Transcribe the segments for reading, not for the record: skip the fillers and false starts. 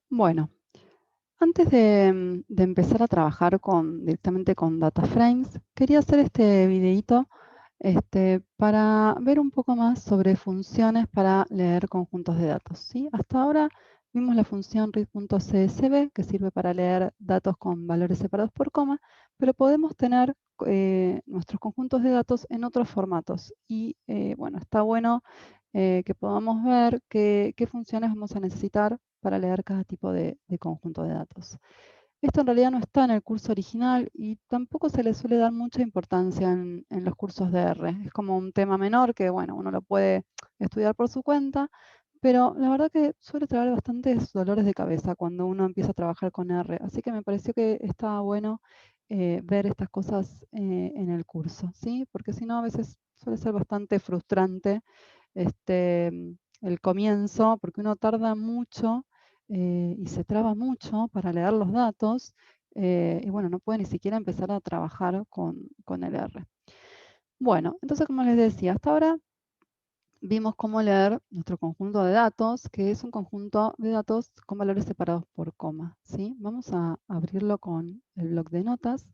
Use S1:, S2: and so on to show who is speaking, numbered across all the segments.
S1: Bueno, antes de empezar a trabajar directamente con data frames, quería hacer este videíto para ver un poco más sobre funciones para leer conjuntos de datos, ¿sí? Hasta ahora vimos la función read.csv, que sirve para leer datos con valores separados por coma, pero podemos tener nuestros conjuntos de datos en otros formatos. Y bueno, está bueno que podamos ver qué funciones vamos a necesitar para leer cada tipo de conjunto de datos. Esto en realidad no está en el curso original y tampoco se le suele dar mucha importancia en los cursos de R. Es como un tema menor que, bueno, uno lo puede estudiar por su cuenta, pero la verdad que suele traer bastantes dolores de cabeza cuando uno empieza a trabajar con R. Así que me pareció que estaba bueno ver estas cosas en el curso, ¿sí? Porque si no, a veces suele ser bastante frustrante el comienzo, porque uno tarda mucho y se traba mucho para leer los datos, y bueno, no puede ni siquiera empezar a trabajar con el R. Bueno, entonces como les decía, hasta ahora vimos cómo leer nuestro conjunto de datos, que es un conjunto de datos con valores separados por coma, ¿sí? Vamos a abrirlo con el bloc de notas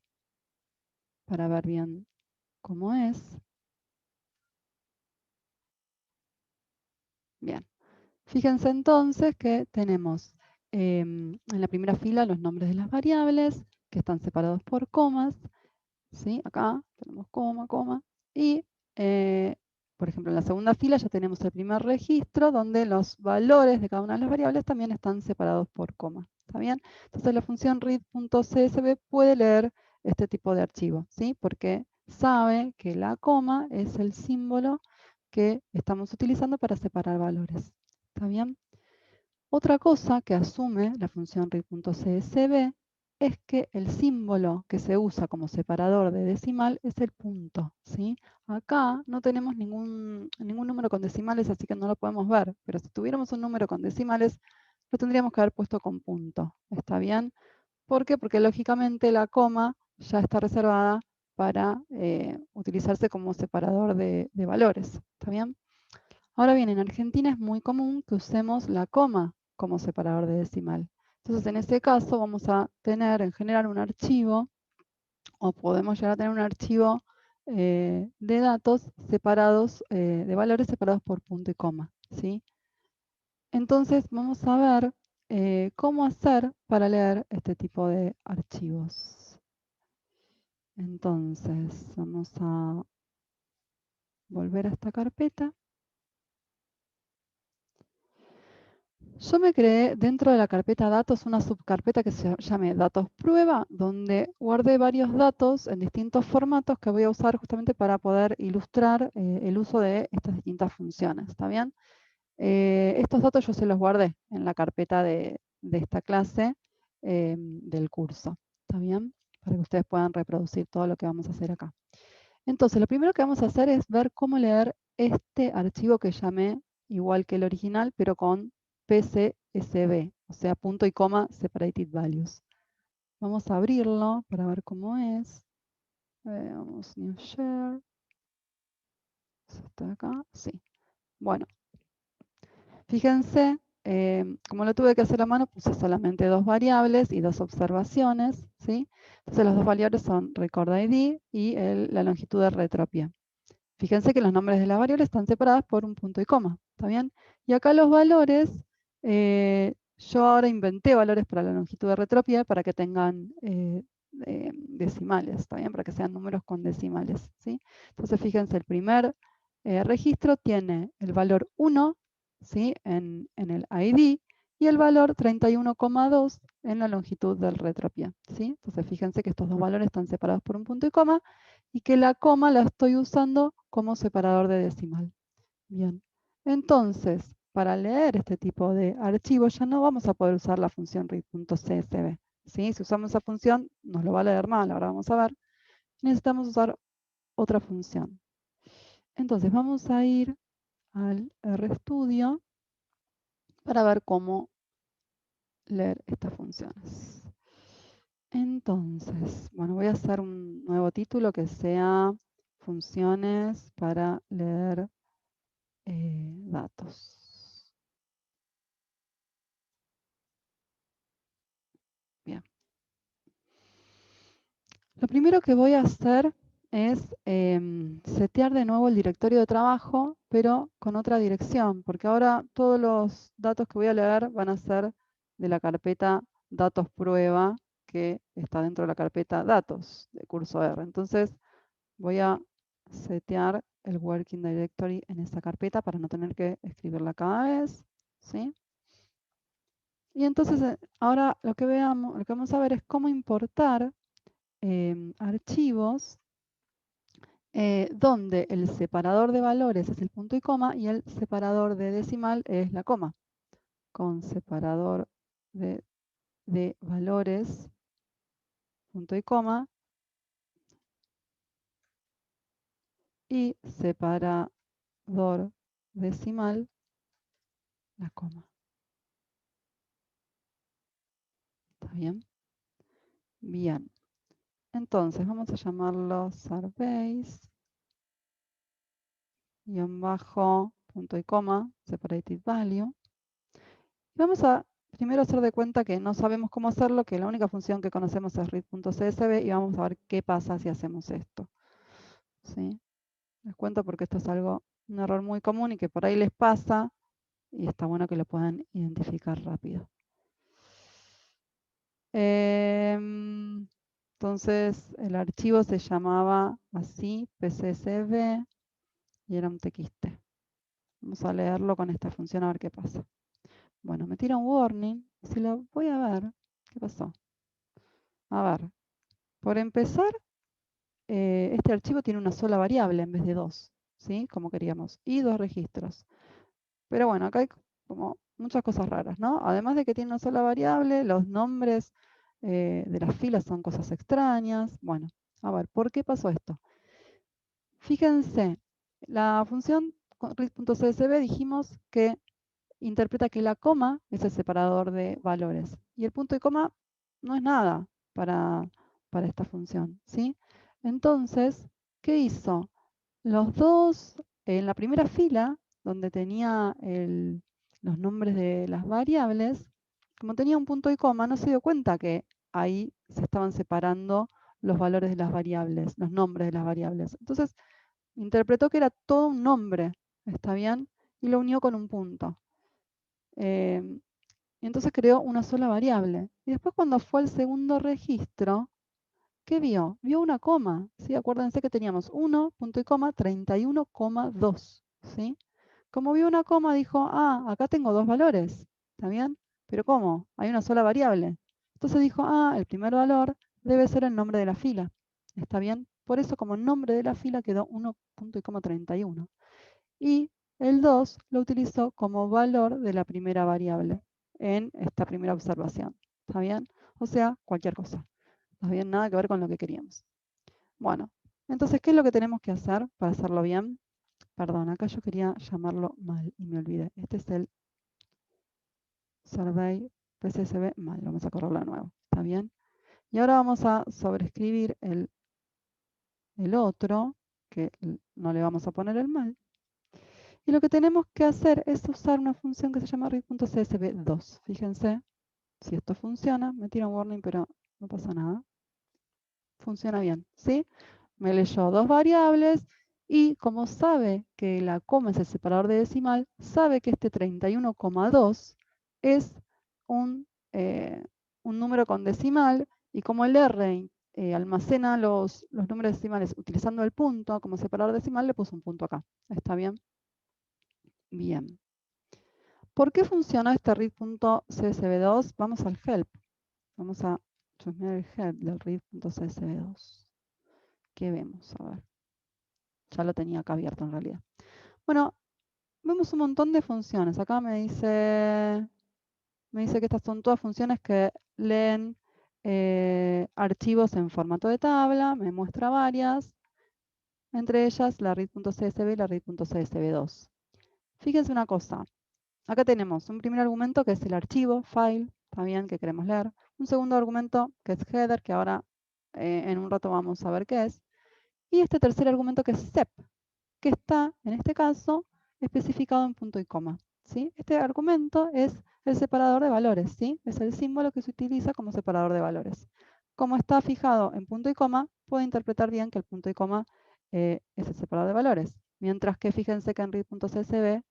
S1: para ver bien cómo es. Bien, fíjense entonces que tenemos en la primera fila los nombres de las variables que están separados por comas, ¿sí? Acá tenemos coma, coma. Y, por ejemplo, en la segunda fila ya tenemos el primer registro donde los valores de cada una de las variables también están separados por coma. ¿Está bien? Entonces la función read.csv puede leer este tipo de archivo, ¿sí? Porque sabe que la coma es el símbolo que estamos utilizando para separar valores. ¿Está bien? Otra cosa que asume la función read.csv es que el símbolo que se usa como separador de decimal es el punto, ¿sí? Acá no tenemos ningún número con decimales, así que no lo podemos ver, pero si tuviéramos un número con decimales, lo tendríamos que haber puesto con punto, ¿está bien? ¿Por qué? Porque lógicamente la coma ya está reservada para utilizarse como separador de valores, ¿está bien? Ahora bien, en Argentina es muy común que usemos la coma como separador de decimal. Entonces, en ese caso vamos a tener en general un archivo, o podemos llegar a tener un archivo de datos separados, de valores separados por punto y coma, ¿sí? Entonces, vamos a ver cómo hacer para leer este tipo de archivos. Entonces, vamos a volver a esta carpeta. Yo me creé dentro de la carpeta datos una subcarpeta que se llame datos prueba, donde guardé varios datos en distintos formatos que voy a usar justamente para poder ilustrar el uso de estas distintas funciones. ¿Está bien? Estos datos yo se los guardé en la carpeta de esta clase del curso. ¿Está bien? Para que ustedes puedan reproducir todo lo que vamos a hacer acá. Entonces, lo primero que vamos a hacer es ver cómo leer este archivo que llamé igual que el original, pero con PCSV, o sea, punto y coma separated values. Vamos a abrirlo para ver cómo es. Vamos new share. ¿Está acá? Sí. Bueno, fíjense, como lo tuve que hacer a mano, puse solamente dos variables y dos observaciones, ¿sí? Entonces las dos variables son record ID y la longitud de retropia. Fíjense que los nombres de las variables están separadas por un punto y coma, ¿está bien? Y acá los valores, yo ahora inventé valores para la longitud de retropia para que tengan decimales, ¿está bien? Para que sean números con decimales, ¿sí? Entonces fíjense, el primer registro tiene el valor 1, ¿sí? En el ID y el valor 31,2 en la longitud del retropia, ¿sí? Entonces fíjense que estos dos valores están separados por un punto y coma y que la coma la estoy usando como separador de decimal. Bien, entonces, para leer este tipo de archivos ya no vamos a poder usar la función read.csv. ¿Sí? Si usamos esa función, nos lo va a leer mal, ahora vamos a ver. Necesitamos usar otra función. Entonces, vamos a ir al RStudio para ver cómo leer estas funciones. Entonces, bueno, voy a hacer un nuevo título que sea funciones para leer datos. Bien. Lo primero que voy a hacer es setear de nuevo el directorio de trabajo, pero con otra dirección, porque ahora todos los datos que voy a leer van a ser de la carpeta datos prueba, que está dentro de la carpeta datos de curso R. Entonces voy a setear el working directory en esa carpeta para no tener que escribirla cada vez, ¿sí? Y entonces ahora lo que vamos a ver es cómo importar archivos donde el separador de valores es el punto y coma y el separador de decimal es la coma. Con separador de valores, punto y coma, y separador decimal, la coma. ¿Está bien? Bien. Entonces vamos a llamarlo surveys, guión bajo, punto y coma, separated value. Y vamos a primero hacer de cuenta que no sabemos cómo hacerlo, que la única función que conocemos es read.csv y vamos a ver qué pasa si hacemos esto. ¿Sí? Les cuento porque esto es un error muy común y que por ahí les pasa y está bueno que lo puedan identificar rápido. Entonces el archivo se llamaba así, pcsv, y era un txt. Vamos a leerlo con esta función a ver qué pasa. Bueno, me tira un warning. Si lo voy a ver, ¿qué pasó? A ver, por empezar, este archivo tiene una sola variable en vez de dos, ¿sí? Como queríamos, y dos registros. Pero bueno, acá hay como muchas cosas raras, ¿no? Además de que tiene una sola variable, los nombres de las filas son cosas extrañas. Bueno, a ver, ¿por qué pasó esto? Fíjense, la función read.csv dijimos que interpreta que la coma es el separador de valores. Y el punto y coma no es nada para esta función, ¿sí? Entonces, ¿qué hizo? Los dos, en la primera fila, donde tenía los nombres de las variables, como tenía un punto y coma, no se dio cuenta que ahí se estaban separando los valores de las variables, los nombres de las variables. Entonces, interpretó que era todo un nombre, ¿está bien? Y lo unió con un punto. Y entonces creó una sola variable. Y después cuando fue al segundo registro, ¿qué vio? Vio una coma, ¿sí? Acuérdense que teníamos 1, punto y coma, 31,2, ¿sí? Como vio una coma, dijo, ah, acá tengo dos valores, ¿está bien? Pero ¿cómo? Hay una sola variable. Entonces dijo, ah, el primer valor debe ser el nombre de la fila, ¿está bien? Por eso como nombre de la fila quedó 1, punto y coma, 31. Y el 2 lo utilizó como valor de la primera variable en esta primera observación, ¿está bien? O sea, cualquier cosa. No había nada que ver con lo que queríamos. Bueno, entonces, ¿qué es lo que tenemos que hacer para hacerlo bien? Perdón, acá yo quería llamarlo mal y me olvidé. Este es el survey pcsv mal. Vamos a correrlo de nuevo. ¿Está bien? Y ahora vamos a sobreescribir el otro, que no le vamos a poner el mal. Y lo que tenemos que hacer es usar una función que se llama read.csv2. Fíjense, si esto funciona, me tira un warning, pero no pasa nada. Funciona bien, ¿sí? Me leyó dos variables y como sabe que la coma es el separador de decimal, sabe que este 31,2 es un número con decimal y como el R almacena los números decimales utilizando el punto como separador decimal, le puso un punto acá. ¿Está bien? Bien. ¿Por qué funciona este read.csv2? Vamos al help. Vamos a chusmear el help del read.csv2. ¿Qué vemos? A ver. Ya lo tenía acá abierto en realidad. Bueno, vemos un montón de funciones. Acá me dice que estas son todas funciones que leen archivos en formato de tabla. Me muestra varias. Entre ellas la read.csv y la read.csv2. Fíjense una cosa. Acá tenemos un primer argumento que es el archivo, file, también que queremos leer. Un segundo argumento que es header, que ahora en un rato vamos a ver qué es. Y este tercer argumento que es sep, que está, en este caso, especificado en punto y coma. ¿sí? Este argumento es el separador de valores, ¿sí? Es el símbolo que se utiliza como separador de valores. Como está fijado en punto y coma, puedo interpretar bien que el punto y coma es el separador de valores. Mientras que fíjense que en read.csv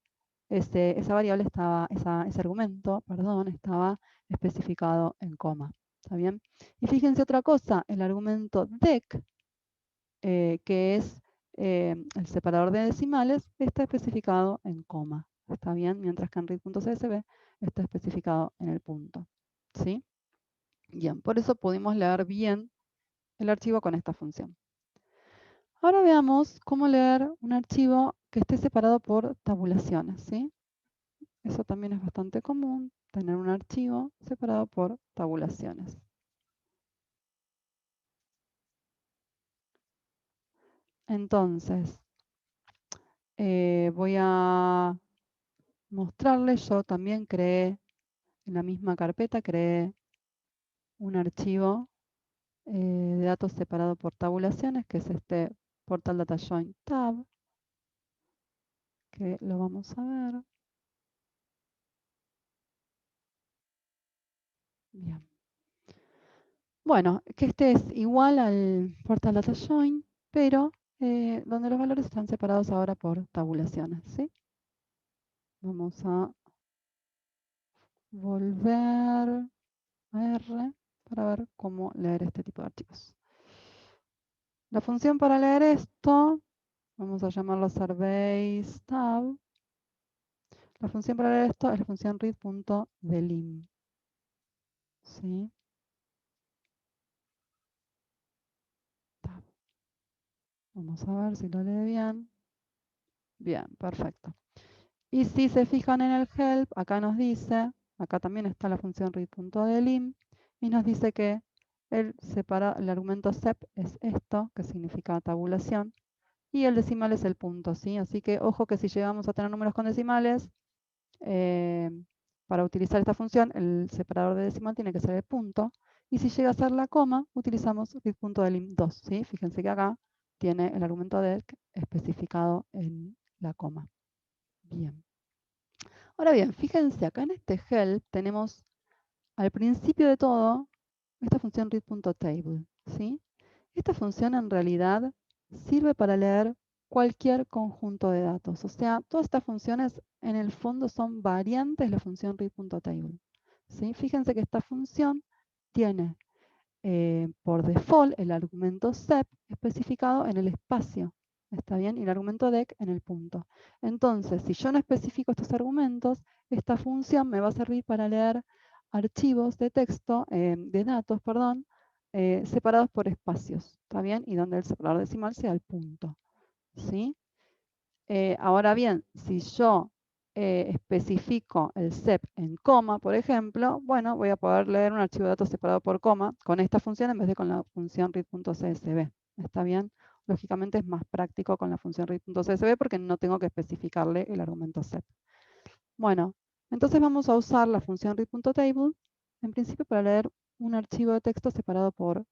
S1: esa variable estaba, ese argumento, perdón, estaba especificado en coma. ¿Está bien? Y fíjense otra cosa, el argumento dec, que es el separador de decimales, está especificado en coma. ¿Está bien? Mientras que en read.csv está especificado en el punto. ¿Sí? Bien, por eso pudimos leer bien el archivo con esta función. Ahora veamos cómo leer un archivo que esté separado por tabulaciones. ¿Sí? Eso también es bastante común, tener un archivo separado por tabulaciones. Entonces, voy a mostrarles, yo también creé, en la misma carpeta, creé un archivo de datos separado por tabulaciones, que es este Portal Data Join Tab, que lo vamos a ver. Bien. Bueno, que este es igual al Portal Data Join, pero donde los valores están separados ahora por tabulaciones, ¿sí? Vamos a volver a R para ver cómo leer este tipo de archivos. La función para leer esto, vamos a llamarlo surveys tab. La función para leer esto es la función read.delim. ¿Sí? Tab. Vamos a ver si lo lee bien. Bien, perfecto. Y si se fijan en el help, acá nos dice, acá también está la función read.delim, y nos dice que el argumento sep es esto, que significa tabulación, y el decimal es el punto, ¿sí? Así que ojo que si llegamos a tener números con decimales, para utilizar esta función, el separador de decimal tiene que ser el punto, y si llega a ser la coma, utilizamos read.delim2, ¿sí? Fíjense que acá tiene el argumento dec especificado en la coma. Bien. Ahora bien, fíjense, acá en este help tenemos al principio de todo esta función read.table, ¿sí? Esta función en realidad sirve para leer cualquier conjunto de datos. O sea, todas estas funciones en el fondo son variantes de la función read.table, ¿sí? Fíjense que esta función tiene por default el argumento sep especificado en el espacio, ¿está bien? Y el argumento dec en el punto. Entonces, si yo no especifico estos argumentos, esta función me va a servir para leer archivos de texto, de datos, perdón, separados por espacios, ¿está bien? Y donde el separador decimal sea el punto, ¿sí? Ahora bien, si yo especifico el sep en coma, por ejemplo, bueno, voy a poder leer un archivo de datos separado por coma con esta función en vez de con la función read.csv. ¿Está bien? Lógicamente es más práctico con la función read.csv porque no tengo que especificarle el argumento sep. Bueno, entonces vamos a usar la función read.table en principio para leer un archivo de texto separado por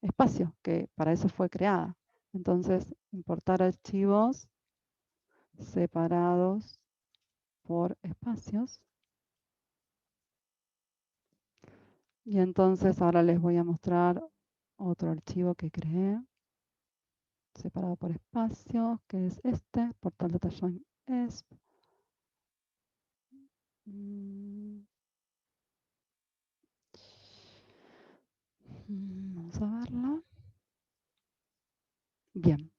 S1: espacio, que para eso fue creada. Entonces, importar archivos separados por espacios. Y entonces ahora les voy a mostrar otro archivo que creé, separado por espacios, que es este, portal data join esp. Vamos a verlo. Bien.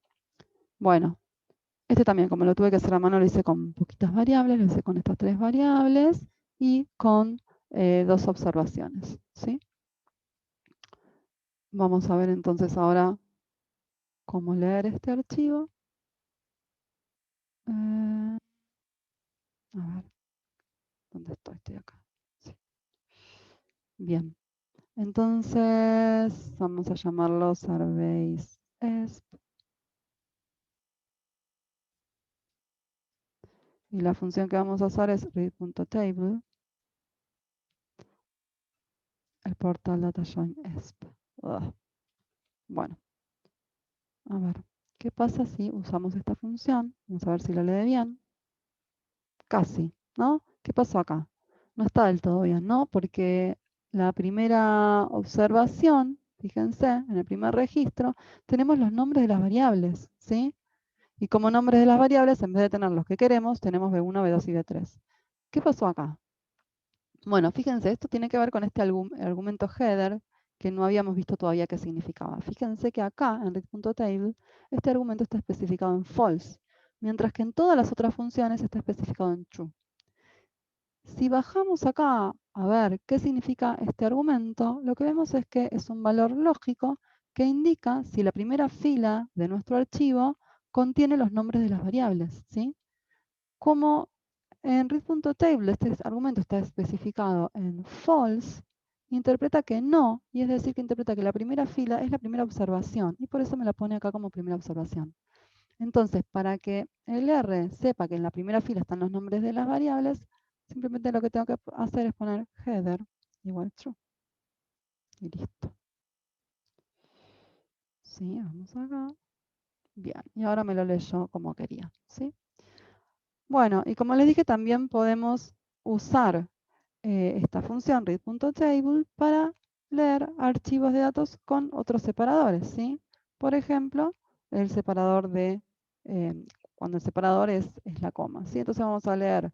S1: Bueno, este también, como lo tuve que hacer a mano, lo hice con poquitas variables, lo hice con estas 3 variables y con 2 observaciones, ¿sí? Vamos a ver entonces ahora cómo leer este archivo. A ver, ¿dónde estoy? Estoy acá. Sí. Bien, entonces vamos a llamarlo surveys esp. Y la función que vamos a usar es read.table, el portal data join esp. Bueno, a ver, ¿qué pasa si usamos esta función? Vamos a ver si la lee bien. casi, ¿no? ¿Qué pasó acá? No está del todo bien, ¿no? Porque la primera observación, fíjense, en el primer registro, tenemos los nombres de las variables, ¿sí? Y como nombres de las variables, en vez de tener los que queremos, tenemos B1, B2 y B3. ¿Qué pasó acá? Bueno, fíjense, esto tiene que ver con este argumento header que no habíamos visto todavía qué significaba. Fíjense que acá, en read.table, este argumento está especificado en false, mientras que en todas las otras funciones está especificado en true. Si bajamos acá a ver qué significa este argumento, lo que vemos es que es un valor lógico que indica si la primera fila de nuestro archivo contiene los nombres de las variables, ¿sí? Como en read.table este argumento está especificado en false, interpreta que no, y es decir, que interpreta que la primera fila es la primera observación, y por eso me la pone acá como primera observación. Entonces, para que el R sepa que en la primera fila están los nombres de las variables, simplemente lo que tengo que hacer es poner header igual true. Y listo. Sí, vamos acá. Bien, y ahora me lo leyó como quería, ¿sí? Bueno, y como les dije, también podemos usar esta función read.table para leer archivos de datos con otros separadores, ¿sí? Por ejemplo, el separador de, cuando el separador es la coma, ¿sí? Entonces vamos a leer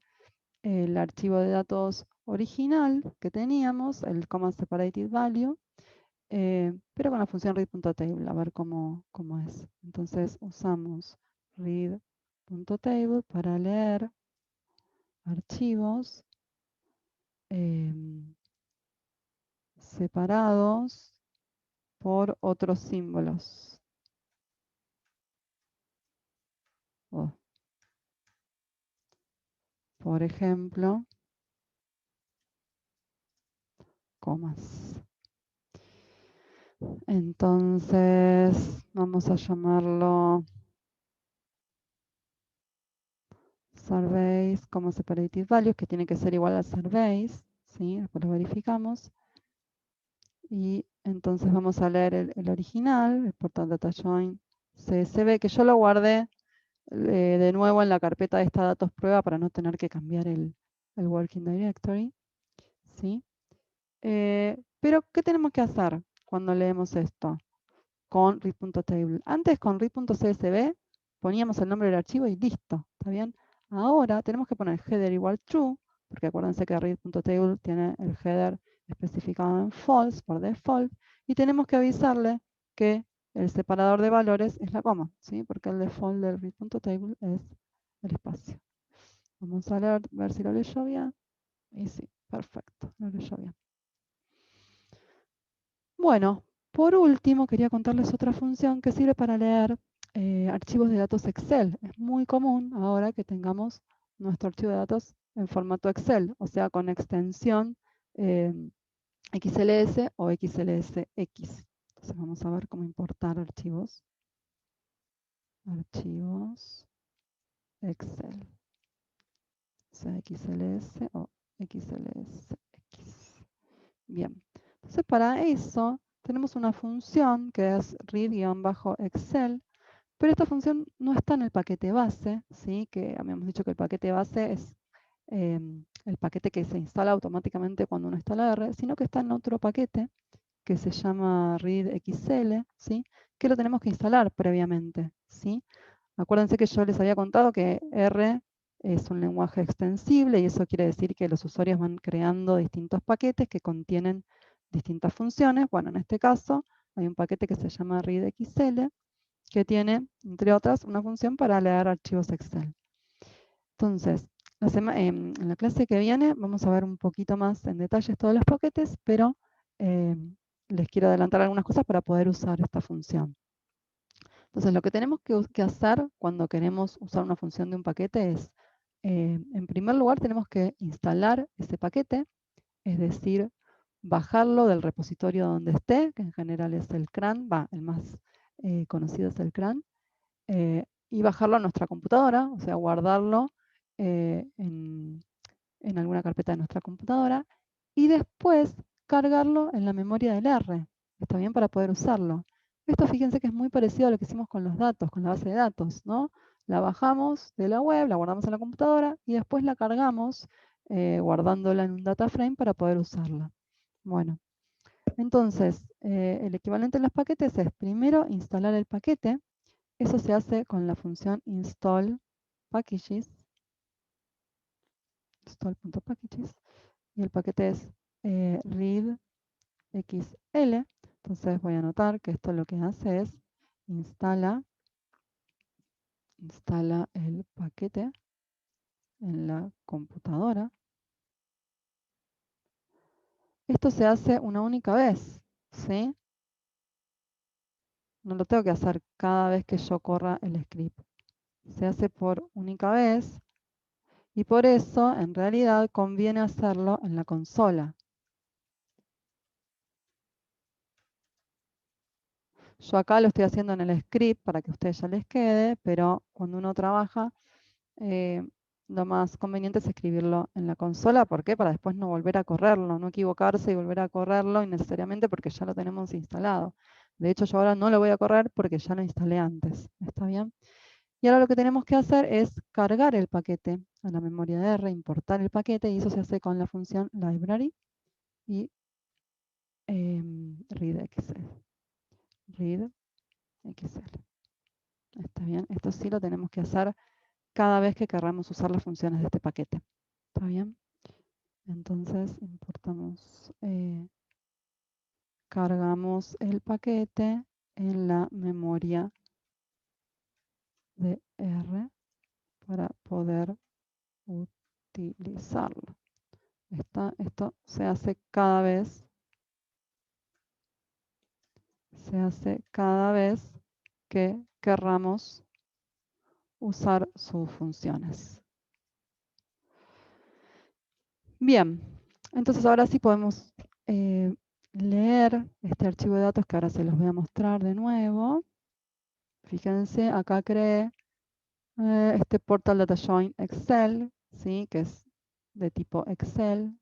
S1: el archivo de datos original que teníamos, el comma separated value, pero con la función read.table, a ver cómo es. Entonces usamos read.table para leer archivos separados por otros símbolos. Por ejemplo, comas. Entonces, vamos a llamarlo surveys como separated values, que tiene que ser igual a surveys, ¿sí? Después lo verificamos. Y entonces vamos a leer el original, el portal data join CSV, que yo lo guardé de nuevo en la carpeta de esta datos prueba para no tener que cambiar el working directory, ¿sí? Pero, ¿qué tenemos que hacer cuando leemos esto? Con read.table. Antes con read.csv poníamos el nombre del archivo y listo, ¿está bien? Ahora tenemos que poner header igual true, porque acuérdense que read.table tiene el header especificado en false por default, y tenemos que avisarle que el separador de valores es la coma, ¿sí? Porque el default del read.table es el espacio. Vamos a leer, ver si lo leyó bien. Y sí, perfecto, lo leyó bien. Bueno, por último, quería contarles otra función que sirve para leer archivos de datos Excel. Es muy común ahora que tengamos nuestro archivo de datos en formato Excel, o sea, con extensión XLS o XLSX. Entonces vamos a ver cómo importar archivos. Archivos Excel. O sea, XLS o XLSX. Bien, entonces para eso tenemos una función que es read-excel, pero esta función no está en el paquete base, ¿sí? Que habíamos dicho que el paquete base es el paquete que se instala automáticamente cuando uno instala R, sino que está en otro paquete que se llama readxl, ¿sí? Que lo tenemos que instalar previamente, ¿sí? Acuérdense que yo les había contado que R es un lenguaje extensible y eso quiere decir que los usuarios van creando distintos paquetes que contienen distintas funciones. Bueno, en este caso hay un paquete que se llama readxl que tiene, entre otras, una función para leer archivos Excel. Entonces, en la clase que viene vamos a ver un poquito más en detalles todos los paquetes, pero les quiero adelantar algunas cosas para poder usar esta función. Entonces, lo que tenemos que hacer cuando queremos usar una función de un paquete es, en primer lugar, tenemos que instalar ese paquete, es decir, bajarlo del repositorio donde esté, que en general es el CRAN, el más conocido es el CRAN, y bajarlo a nuestra computadora, o sea, guardarlo en alguna carpeta de nuestra computadora, y después cargarlo en la memoria del R, ¿está bien? Para poder usarlo. Esto fíjense que es muy parecido a lo que hicimos con los datos, con la base de datos, ¿no? La bajamos de la web, la guardamos en la computadora y después la cargamos guardándola en un data frame para poder usarla. Bueno, entonces el equivalente en los paquetes es primero instalar el paquete. Eso se hace con la función install packages, install.packages, y el paquete es readxl. Entonces voy a anotar que esto lo que hace es instala el paquete en la computadora. Esto se hace una única vez, ¿sí? No lo tengo que hacer cada vez que yo corra el script. Se hace por única vez y por eso en realidad conviene hacerlo en la consola. Yo acá lo estoy haciendo en el script para que a ustedes ya les quede, pero cuando uno trabaja, lo más conveniente es escribirlo en la consola. ¿Por qué? Para después no volver a correrlo, no equivocarse y volver a correrlo innecesariamente porque ya lo tenemos instalado. De hecho, yo ahora no lo voy a correr porque ya lo instalé antes. ¿Está bien? Y ahora lo que tenemos que hacer es cargar el paquete a la memoria de R, importar el paquete, y eso se hace con la función library y readxl. Readxl. ¿Está bien? Esto sí lo tenemos que hacer cada vez que querramos usar las funciones de este paquete. ¿Está bien? Entonces importamos, cargamos el paquete en la memoria de R para poder utilizarlo. Esto se hace cada vez que querramos usar sus funciones. Bien, entonces ahora sí podemos leer este archivo de datos que ahora se los voy a mostrar de nuevo. Fíjense, acá creé este Portal Data Join Excel, ¿sí? Que es de tipo Excel.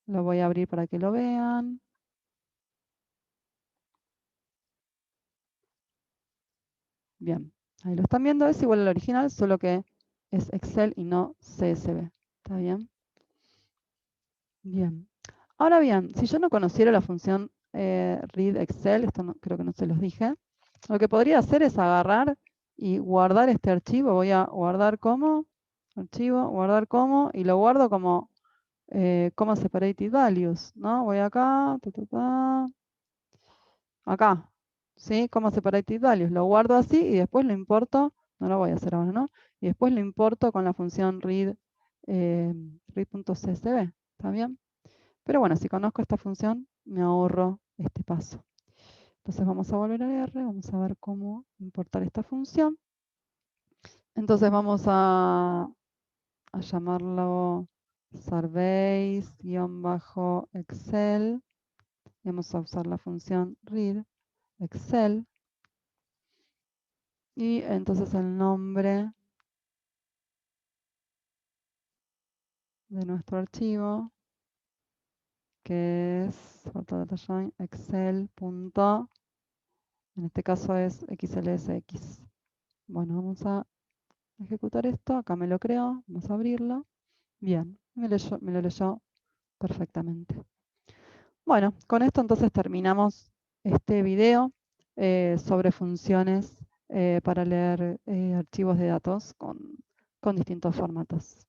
S1: Lo voy a abrir para que lo vean. Bien, ahí lo están viendo, es igual al original, solo que es Excel y no CSV. ¿Está bien? Bien. Ahora bien, si yo no conociera la función read Excel, esto creo que no se los dije, lo que podría hacer es agarrar y guardar este archivo. Voy a guardar como, archivo, guardar como, y lo guardo como comma separated values, ¿no? Voy acá, acá, ¿sí? Comma separated values. Lo guardo así y después lo importo, no lo voy a hacer ahora, ¿no? Y después lo importo con la función read.csv, ¿está bien? Pero bueno, si conozco esta función, me ahorro este paso. Entonces vamos a volver a R, vamos a ver cómo importar esta función. Entonces vamos a llamarlo surveys-excel. Vamos a usar la función read excel. Y entonces el nombre de nuestro archivo, que es excel. En este caso es xlsx. Bueno, vamos a ejecutar esto. Acá me lo creo. Vamos a abrirlo. Bien, me lo leyó perfectamente. Bueno, con esto entonces terminamos este video sobre funciones para leer archivos de datos con distintos formatos.